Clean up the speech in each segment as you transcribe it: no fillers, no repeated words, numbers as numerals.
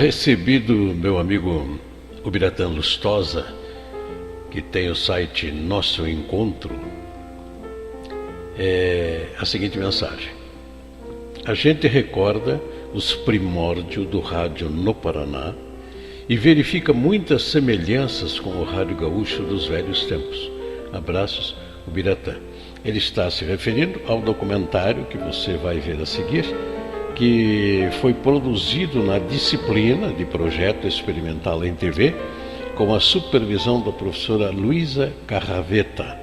Recebi do meu amigo Ubiratã Lustosa, que tem o site Nosso Encontro, a seguinte mensagem: a gente recorda os primórdios do rádio no Paraná e verifica muitas semelhanças com o rádio gaúcho dos velhos tempos. Abraços, Ubiratã. Ele está se referindo ao documentário que você vai ver a seguir, que foi produzido na disciplina de projeto experimental em TV, com a supervisão da professora Luísa Carraveta.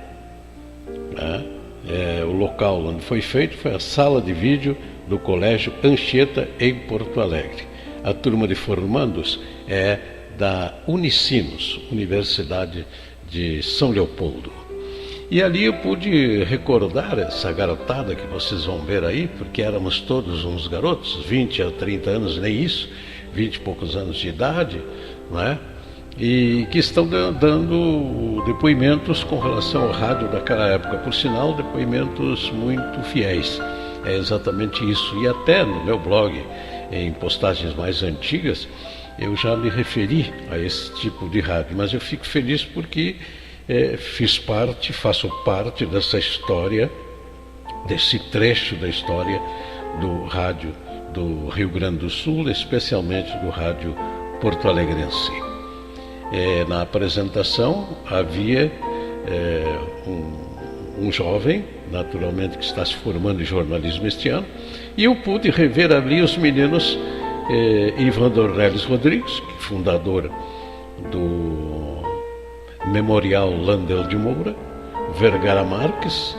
O local onde foi feito foi a sala de vídeo do Colégio Anchieta, em Porto Alegre. A turma de formandos é da Unicinos, Universidade de São Leopoldo. E ali eu pude recordar essa garotada que vocês vão ver aí, porque éramos todos uns garotos, 20 a 30 anos, nem isso, 20 e poucos anos de idade, não é? E que estão dando depoimentos com relação ao rádio daquela época, por sinal, depoimentos muito fiéis. É exatamente isso. E até no meu blog, em postagens mais antigas, eu já me referi a esse tipo de rádio, mas eu fico feliz porque faço parte dessa história, desse trecho da história do rádio do Rio Grande do Sul, especialmente do rádio porto-alegrense. Na apresentação havia um jovem, naturalmente, que está se formando em jornalismo este ano, e eu pude rever ali os meninos Ivan Dornelles Rodrigues, fundador do Memorial Landel de Moura, Vergara Marques,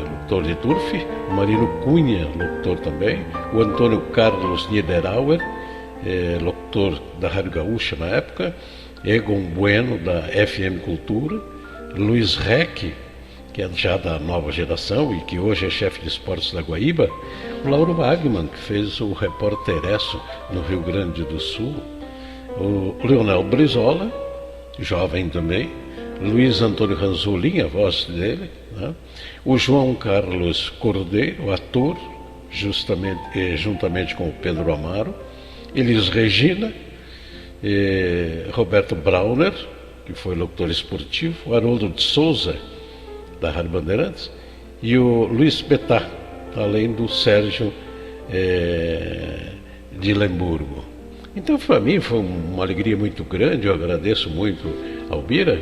locutor de Turf, Marino Cunha, locutor também, o Antônio Carlos Niederauer, locutor da Rádio Gaúcha na época, Egon Bueno, da FM Cultura, Luiz Reck, que é já da nova geração e que hoje é chefe de esportes da Guaíba, o Lauro Wagman, que fez o Repórteresso no Rio Grande do Sul, o Leonel Brizola, jovem também, Luiz Antônio Ranzolin, a voz dele, né? O João Carlos Cordeiro, ator, juntamente com o Pedro Amaro, Elis Regina, Roberto Brauner, que foi locutor esportivo, Haroldo de Souza, da Rádio Bandeirantes, e o Luiz Betá, além do Sérgio de Lemburgo. Então, para mim, foi uma alegria muito grande. Eu agradeço muito ao Bira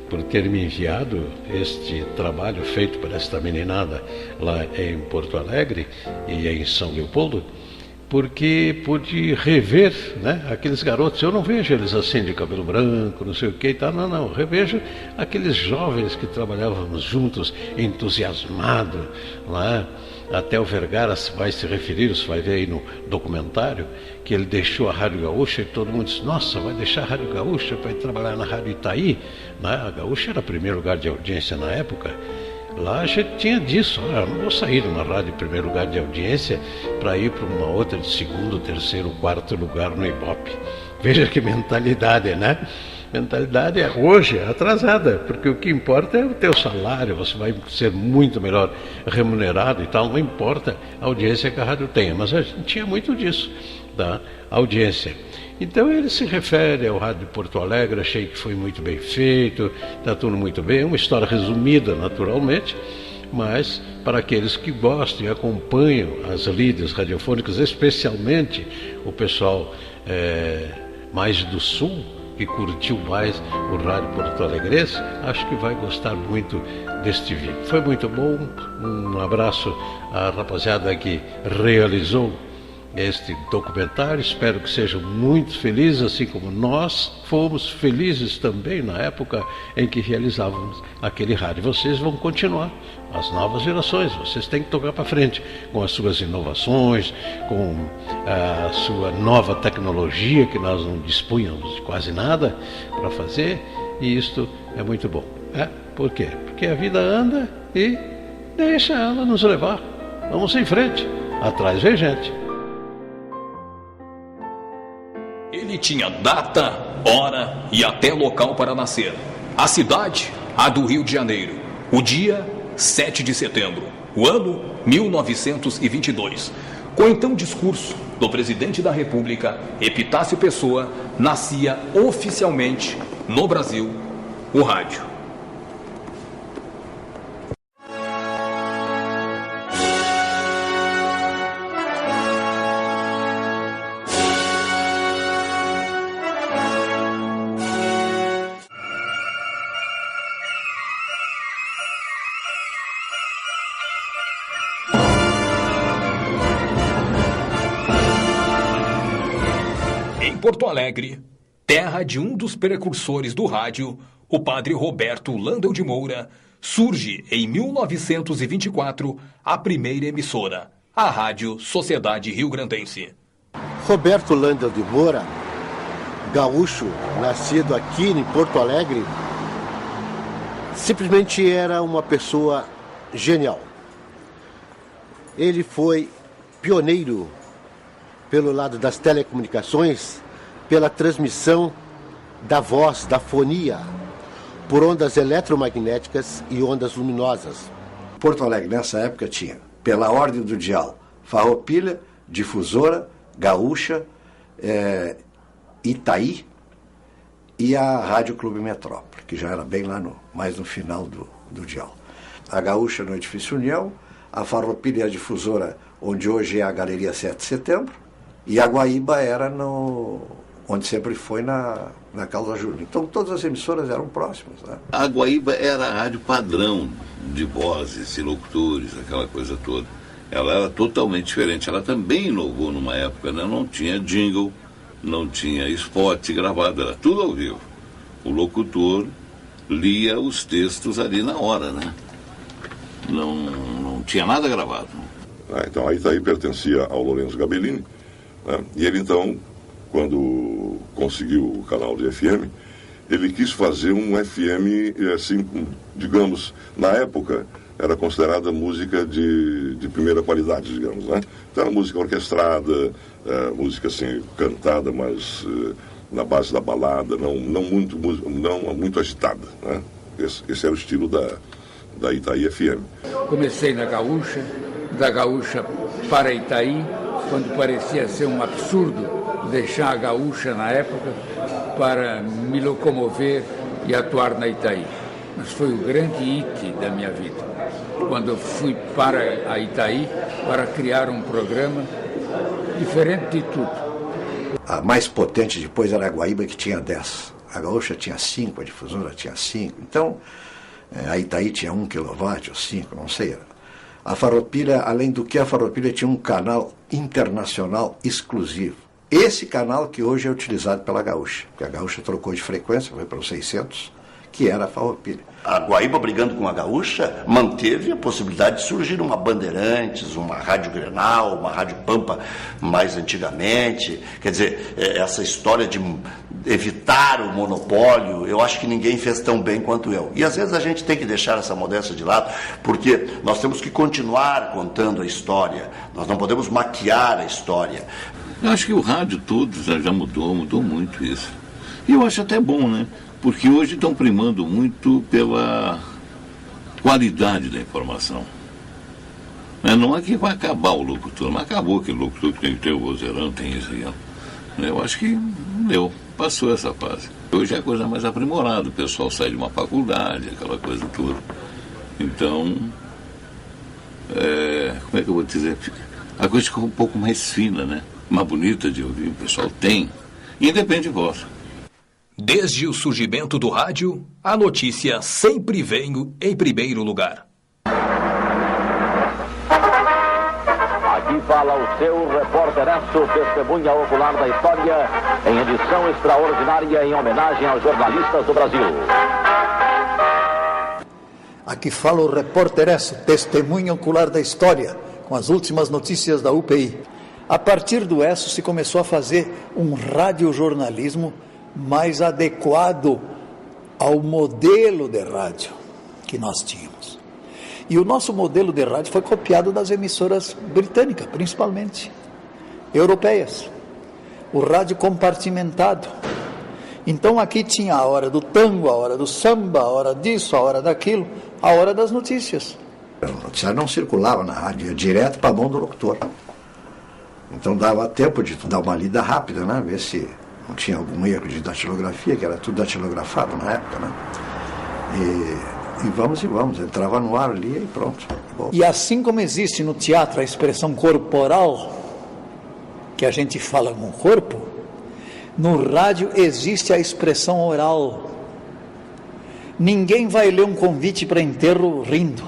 por ter me enviado este trabalho feito por esta meninada lá em Porto Alegre e em São Leopoldo, porque pude rever, né, aqueles garotos. Eu não vejo eles assim de cabelo branco, não sei o que e tal, não. Revejo aqueles jovens que trabalhávamos juntos, entusiasmados, né? Até o Vergara vai se referir, você vai ver aí no documentário, que ele deixou a Rádio Gaúcha e todo mundo disse: nossa, vai deixar a Rádio Gaúcha para ir trabalhar na Rádio Itaí, né? A Gaúcha era o primeiro lugar de audiência na época. Lá a gente tinha disso: eu não vou sair de uma rádio de primeiro lugar de audiência para ir para uma outra de segundo, terceiro, quarto lugar no Ibope. Veja que mentalidade, né? Mentalidade hoje atrasada, porque o que importa é o teu salário, você vai ser muito melhor remunerado e tal, não importa a audiência que a rádio tenha, mas a gente tinha muito disso, da audiência. Então ele se refere ao rádio de Porto Alegre, achei que foi muito bem feito, está tudo muito bem, é uma história resumida naturalmente, mas para aqueles que gostam e acompanham as lides radiofônicas, especialmente o pessoal mais do sul, que curtiu mais o rádio porto-alegrense, acho que vai gostar muito deste vídeo. Foi muito bom, um abraço à rapaziada que realizou este documentário, espero que sejam muito felizes, assim como nós fomos felizes também na época em que realizávamos aquele rádio. Vocês vão continuar, as novas gerações, vocês têm que tocar para frente com as suas inovações, com a sua nova tecnologia, que nós não dispunhamos de quase nada para fazer, e isto é muito bom. Por quê? Porque a vida anda e deixa ela nos levar. Vamos em frente, atrás vem gente. Ele tinha data, hora e até local para nascer. A cidade, a do Rio de Janeiro. O dia, 7 de setembro. O ano, 1922. Com o então discurso do presidente da República, Epitácio Pessoa, nascia oficialmente no Brasil o rádio. Em Porto Alegre, terra de um dos precursores do rádio, o padre Roberto Landel de Moura, surge em 1924 a primeira emissora, a Rádio Sociedade Rio-Grandense. Roberto Landel de Moura, gaúcho, nascido aqui em Porto Alegre, simplesmente era uma pessoa genial. Ele foi pioneiro pelo lado das telecomunicações, pela transmissão da voz, da fonia, por ondas eletromagnéticas e ondas luminosas. Porto Alegre, nessa época, tinha, pela ordem do dial, Farroupilha, Difusora, Gaúcha, Itaí e a Rádio Clube Metrópole, que já era bem lá mais no final do dial. A Gaúcha no Edifício União, a Farroupilha e a Difusora, onde hoje é a Galeria 7 de Setembro, e a Guaíba era onde sempre foi na Causa Júlia. Então todas as emissoras eram próximas, né? A Guaíba era a rádio padrão de vozes e locutores, aquela coisa toda. Ela era totalmente diferente. Ela também inovou numa época, né? Não tinha jingle, não tinha spot gravado, era tudo ao vivo. O locutor lia os textos ali na hora, né? Não tinha nada gravado. Então a Itaí pertencia ao Lourenço Gabellini, né? E ele então, quando conseguiu o canal de FM, ele quis fazer um FM, assim, digamos, na época era considerada música de primeira qualidade, digamos, né? Então era música orquestrada, música assim, cantada, mas na base da balada, não muito agitada, né? Esse era o estilo da Itaí FM. Comecei na Gaúcha, da Gaúcha para Itaí, quando parecia ser um absurdo deixar a Gaúcha na época para me locomover e atuar na Itaí. Mas foi o grande hit da minha vida, quando eu fui para a Itaí para criar um programa diferente de tudo. A mais potente depois era a Guaíba, que tinha 10. A Gaúcha tinha 5, a Difusora tinha 5. Então, a Itaí tinha 1 kW ou 5, não sei. A Farroupilha, além do que, a Farroupilha tinha um canal internacional exclusivo. Esse canal que hoje é utilizado pela Gaúcha, porque a Gaúcha trocou de frequência, foi para os 600, que era a Farroupilha. A Guaíba, brigando com a Gaúcha, manteve a possibilidade de surgir uma Bandeirantes, uma Rádio Grenal, uma Rádio Pampa mais antigamente. Quer dizer, essa história de evitar o monopólio, eu acho que ninguém fez tão bem quanto eu. E às vezes a gente tem que deixar essa modéstia de lado, porque nós temos que continuar contando a história, nós não podemos maquiar a história. Eu acho que o rádio todo já mudou muito isso. E eu acho até bom, né? Porque hoje estão primando muito pela qualidade da informação. Não é que vai acabar o locutor, mas acabou aquele locutor que tem que ter o vozeirão, tem isso aí. Eu acho que passou essa fase. Hoje é a coisa mais aprimorada, o pessoal sai de uma faculdade, aquela coisa toda. Então, como é que eu vou dizer? A coisa ficou um pouco mais fina, né? Mais bonita de ouvir, o pessoal tem, independe de voz. Desde o surgimento do rádio, a notícia sempre vem em primeiro lugar. Aqui fala o seu repórteraço, testemunha ocular da história, em edição extraordinária em homenagem aos jornalistas do Brasil. Aqui fala o repórteraço, testemunha ocular da história, com as últimas notícias da UPI. A partir do ESSO se começou a fazer um radiojornalismo mais adequado ao modelo de rádio que nós tínhamos. E o nosso modelo de rádio foi copiado das emissoras britânicas, principalmente, europeias. O rádio compartimentado. Então aqui tinha a hora do tango, a hora do samba, a hora disso, a hora daquilo, a hora das notícias. O noticiário não circulava na rádio, ia direto para a mão do locutor. Então dava tempo de dar uma lida rápida, né? Ver se não tinha algum erro de datilografia, que era tudo datilografado na época, né? E vamos, entrava no ar ali e pronto. Bom. E assim como existe no teatro a expressão corporal, que a gente fala com o corpo, no rádio existe a expressão oral. Ninguém vai ler um convite para enterro rindo.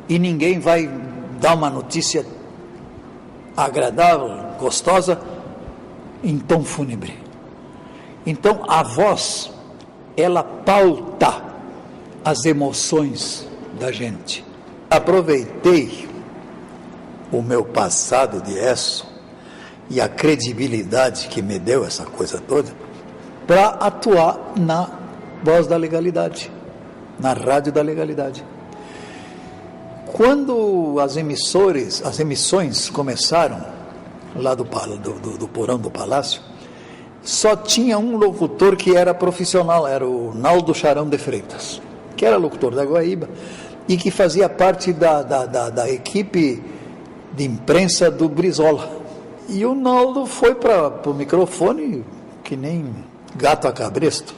E ninguém vai dar uma notícia agradável, gostosa, em tom fúnebre. Então a voz, ela pauta as emoções da gente. Aproveitei o meu passado de ESSO e a credibilidade que me deu essa coisa toda para atuar na Voz da Legalidade, na Rádio da Legalidade. Quando as emissões começaram lá do porão do Palácio, só tinha um locutor que era profissional, era o Naldo Charão de Freitas, que era locutor da Guaíba e que fazia parte da equipe de imprensa do Brizola. E o Naldo foi para o microfone que nem gato a cabresto,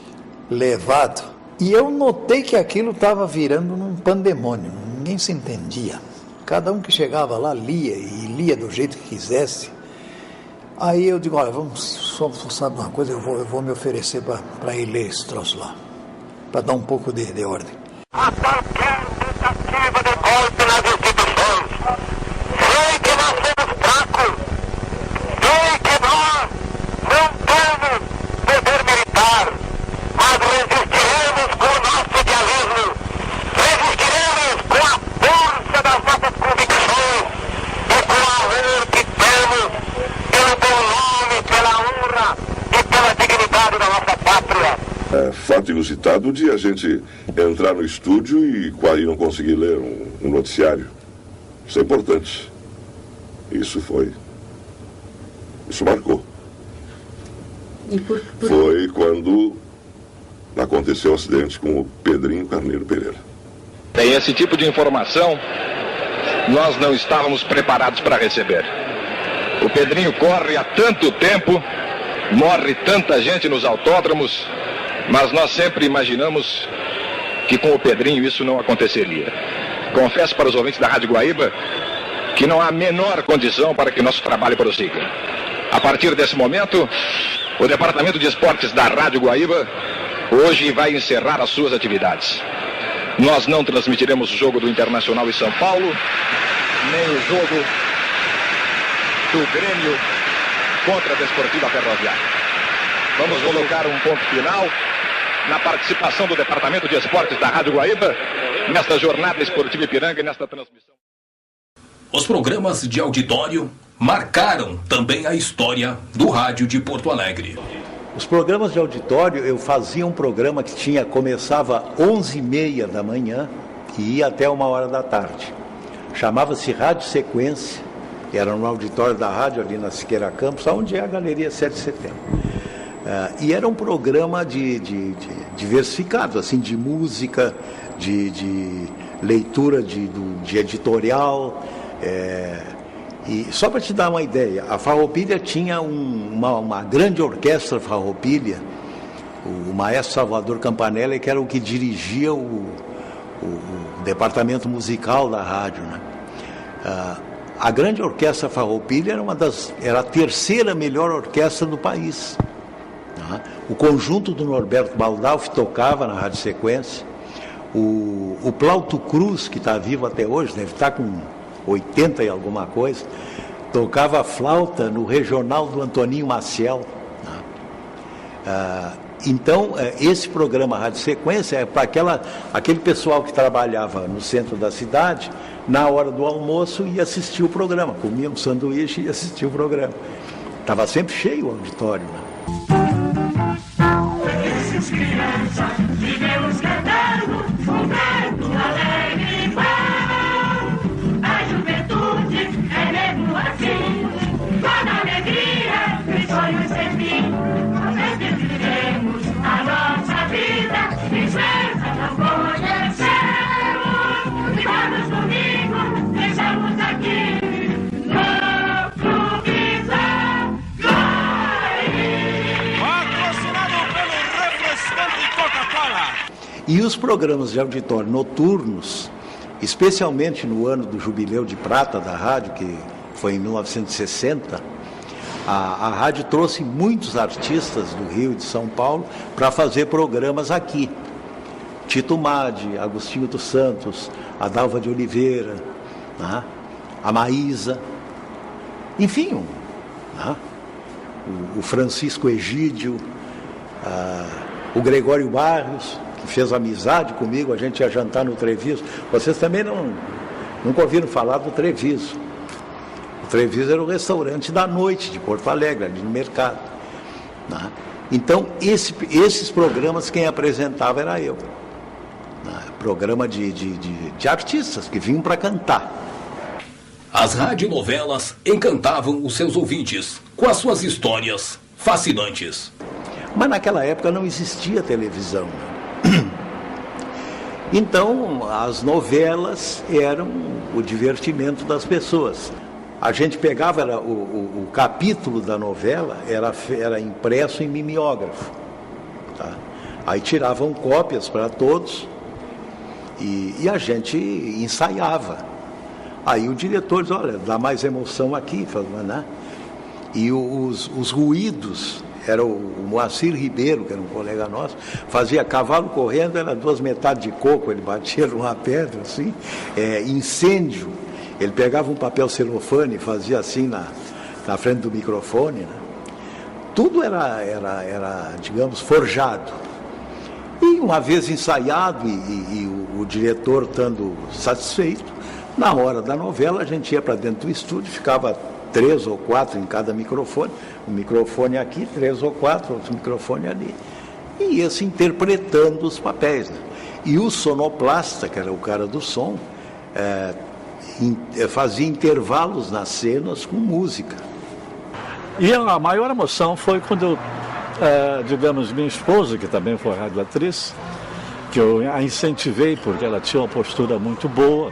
levado. E eu notei que aquilo estava virando num pandemônio, ninguém se entendia. Cada um que chegava lá lia, e lia do jeito que quisesse. Aí eu digo, olha, sabe uma coisa, eu vou me oferecer para ir ler esse troço lá, para dar um pouco de ordem. A qualquer tentativa de golpe nas instituições, sei que nós somos fracos, sei que nós não temos poder militar, mas resistiremos com o nosso idealismo, resistiremos com a força das nossas convicções e com o amor que temos pelo bom nome, pela honra e pela dignidade da nossa pátria. É fato inusitado de a gente entrar no estúdio e quase não conseguir ler um noticiário. Isso é importante. Isso marcou. Foi quando aconteceu o acidente com o Pedrinho Carneiro Pereira. Tem esse tipo de informação, nós não estávamos preparados para receber. O Pedrinho corre há tanto tempo, morre tanta gente nos autódromos, mas nós sempre imaginamos que com o Pedrinho isso não aconteceria. Confesso para os ouvintes da Rádio Guaíba que não há a menor condição para que nosso trabalho prossiga. A partir desse momento, o Departamento de Esportes da Rádio Guaíba hoje vai encerrar as suas atividades. Nós não transmitiremos o jogo do Internacional em São Paulo, nem o jogo do Grêmio contra a Desportiva Ferroviária. Vamos colocar um ponto final na participação do Departamento de Esportes da Rádio Guaíba nesta jornada esportiva Ipiranga e nesta transmissão. Os programas de auditório marcaram também a história do rádio de Porto Alegre. Os programas de auditório, eu fazia um programa que começava às 11h30 da manhã e ia até 1h da tarde. Chamava-se Rádio Sequência, era no auditório da rádio ali na Siqueira Campos, onde é a Galeria 7 de Setembro. E era um programa diversificado, assim, de música, de leitura de editorial. E só para te dar uma ideia, a Farroupilha tinha uma grande orquestra Farroupilha, o maestro Salvador Campanella, que era o que dirigia o departamento musical da rádio, né? A grande orquestra Farroupilha era a terceira melhor orquestra do país. O conjunto do Norberto Baldalfi tocava na Rádio Sequência. O Plauto Cruz, que está vivo até hoje, deve estar com 80 e alguma coisa, tocava flauta no regional do Antoninho Maciel. Então, esse programa Rádio Sequência é para aquele pessoal que trabalhava no centro da cidade, na hora do almoço, ia assistir o programa, comia um sanduíche e assistia o programa. Estava sempre cheio o auditório, né? Crianças, vivemos cantando, fundando alegre igual. A juventude é mesmo assim, toda alegria, e sonhos sem fim. Nós vivemos a nossa vida, licença não conhecemos. E vamos comigo, deixamos aqui. E os programas de auditório noturnos, especialmente no ano do Jubileu de Prata da rádio, que foi em 1960, a rádio trouxe muitos artistas do Rio e de São Paulo para fazer programas aqui. Tito Madi, Agostinho dos Santos, a Dalva de Oliveira, né? A Maísa, enfim, né? O Francisco Egídio, o Gregório Barrios, que fez amizade comigo, a gente ia jantar no Treviso. Vocês também nunca ouviram falar do Treviso. O Treviso era o restaurante da noite de Porto Alegre, ali no mercado, né? Então, esses programas, quem apresentava era eu. Programa de artistas que vinham para cantar. As radionovelas encantavam os seus ouvintes com as suas histórias fascinantes. Mas naquela época não existia televisão. Então, as novelas eram o divertimento das pessoas. A gente pegava, o capítulo da novela era impresso em mimeógrafo. Tá? Aí tiravam cópias para todos. E a gente ensaiava. Aí o diretor diz, olha, dá mais emoção aqui, né? E os ruídos, era o Moacir Ribeiro, que era um colega nosso, fazia cavalo correndo, era 2 metades de coco, ele batia numa pedra, assim, incêndio, ele pegava um papel celofane e fazia assim na frente do microfone, né? Tudo era, digamos, forjado. E uma vez ensaiado e o diretor estando satisfeito, na hora da novela a gente ia para dentro do estúdio, ficava 3 ou 4 em cada microfone, um microfone aqui, 3 ou 4, outro microfone ali, e ia se interpretando os papéis, né? E o sonoplasta, que era o cara do som, fazia intervalos nas cenas com música. E a maior emoção foi quando digamos, minha esposa, que também foi radioatriz, que eu a incentivei porque ela tinha uma postura muito boa,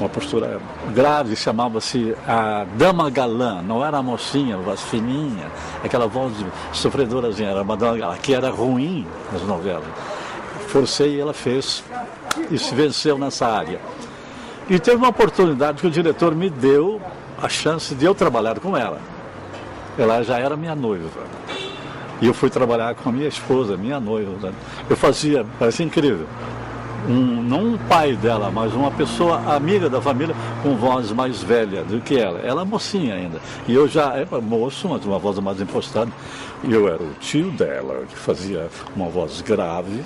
uma postura grave, chamava-se a Dama Galã, não era a mocinha, a voz fininha, aquela voz sofredorazinha, era uma Dama Galã, que era ruim nas novelas. Forcei e ela fez e se venceu nessa área. E teve uma oportunidade que o diretor me deu a chance de eu trabalhar com ela. Ela já era minha noiva. E eu fui trabalhar com a minha esposa, minha noiva. Eu fazia, parece incrível, não um pai dela, mas uma pessoa amiga da família com voz mais velha do que ela. Ela é mocinha ainda. E eu já era moço, mas uma voz mais impostada. E eu era o tio dela, que fazia uma voz grave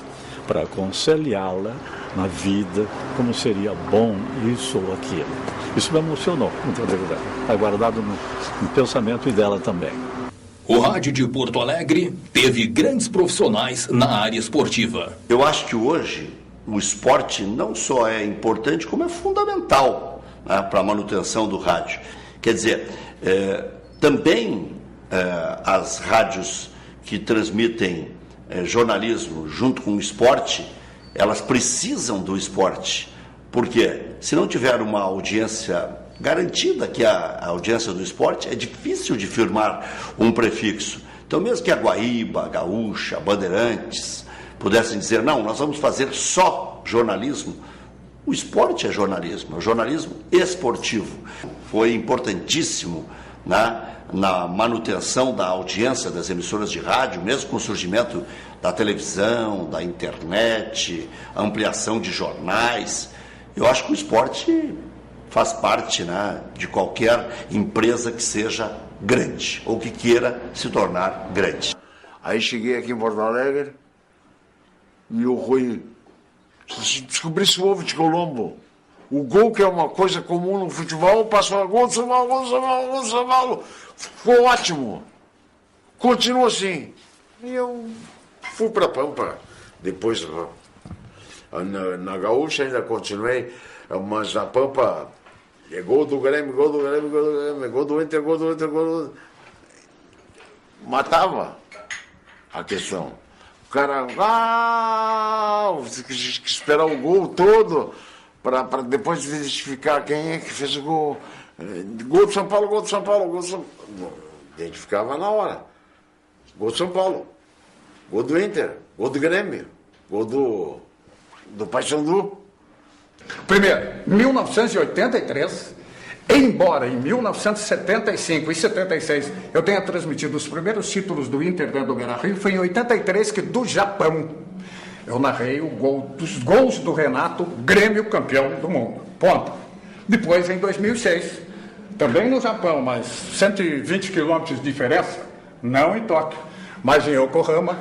para aconselhá-la na vida, como seria bom isso ou aquilo. Isso me emocionou, muito verdade. Está guardado no pensamento e dela também. O rádio de Porto Alegre teve grandes profissionais na área esportiva. Eu acho que hoje o esporte não só é importante, como é fundamental, né, para a manutenção do rádio. Quer dizer, também as rádios que transmitem jornalismo junto com o esporte, elas precisam do esporte. Porque se não tiver uma audiência garantida, que a audiência do esporte, é difícil de firmar um prefixo. Então, mesmo que a Guaíba, a Gaúcha, a Bandeirantes pudessem dizer, não, nós vamos fazer só jornalismo, o esporte é jornalismo esportivo. Foi importantíssimo, né, na manutenção da audiência das emissoras de rádio, mesmo com o surgimento da televisão, da internet, a ampliação de jornais. Eu acho que o esporte faz parte, né, de qualquer empresa que seja grande ou que queira se tornar grande. Aí cheguei aqui em Porto Alegre e o Rui descobrisse o ovo de Colombo. O gol, que é uma coisa comum no futebol, passou a gol de São Paulo, gol de São Paulo, gol de São Paulo. Ficou ótimo. Continua assim. E eu fui para Pampa. Depois, na Gaúcha ainda continuei, mas na Pampa, gol do Grêmio, gol do Grêmio, gol do Grêmio, gol do Inter, gol do Inter, gol do... Matava a questão. O cara, que esperar o gol todo para depois identificar quem é que fez o gol. Gol do São Paulo, gol do São Paulo, gol do São Paulo. Identificava na hora. Gol do São Paulo, gol do Inter, gol do Grêmio, gol do do Paysandu. Primeiro, 1983, embora em 1975 e 76 eu tenha transmitido os primeiros títulos do Inter dentro do Beira-Rio, foi em 83 que do Japão eu narrei o gol dos gols do Renato, Grêmio campeão do mundo. Ponto. Depois, em 2006, também no Japão, mas 120 quilômetros de diferença, não em Tóquio, mas em Yokohama,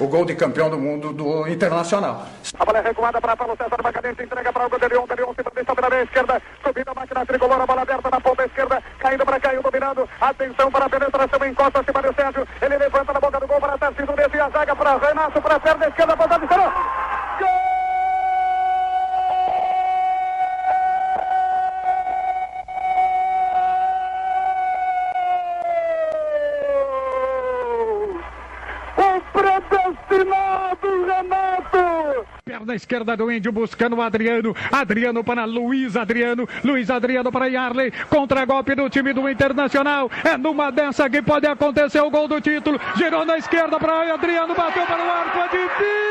o gol de campeão do mundo do Internacional. A bola é recuada para Paulo César, Macadente entrega para o Goderion, se deixa pela meia esquerda, subindo a máquina tricolor, a bola aberta na ponta esquerda, caindo para Caio, dominando, atenção para a penetração, encosta acima do Sérgio, ele levanta na boca do gol para Tarcísio, desce a zaga para Renato, para a perna esquerda, apontada, estourou! Gol! Predestinado Renato! Perna esquerda do Índio buscando o Adriano. Adriano para Luiz Adriano. Luiz Adriano para Yarley. Contra-golpe do time do Internacional. É numa dessa que pode acontecer o gol do título. Girou na esquerda para Adriano. Bateu para o arco. Adivinho!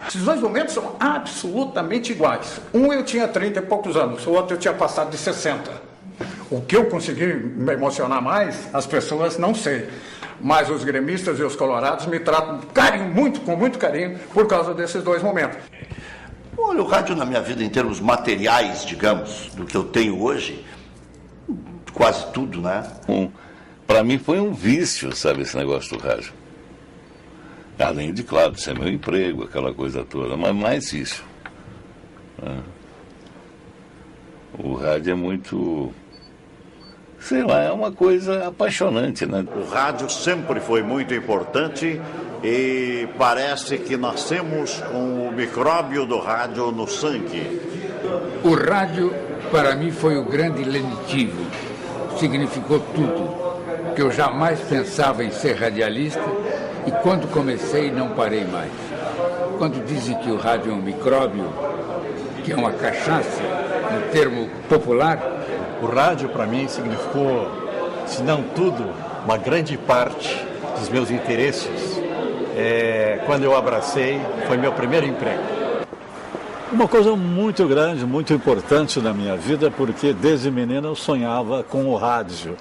Esses dois momentos são absolutamente iguais. Um eu tinha 30 e poucos anos, o outro eu tinha passado de 60. O que eu consegui me emocionar mais, as pessoas não sei. Mas os gremistas e os colorados me tratam com muito carinho, por causa desses dois momentos. Olha, o rádio na minha vida, em termos materiais, digamos, do que eu tenho hoje, quase tudo, né? Para mim foi um vício, sabe, esse negócio do rádio. Além de, claro, ser meu emprego, aquela coisa toda, mas mais isso. O rádio é muito, sei lá, é uma coisa apaixonante, né? O rádio sempre foi muito importante e parece que nascemos com o micróbio do rádio no sangue. O rádio, para mim, foi o grande lenitivo. Significou tudo. Que eu jamais pensava em ser radialista e quando comecei não parei mais. Quando dizem que o rádio é um micróbio, que é uma cachaça, no termo popular, o rádio para mim significou, se não tudo, uma grande parte dos meus interesses. Quando eu abracei, foi meu primeiro emprego. Uma coisa muito grande, muito importante na minha vida, porque desde menino eu sonhava com o rádio.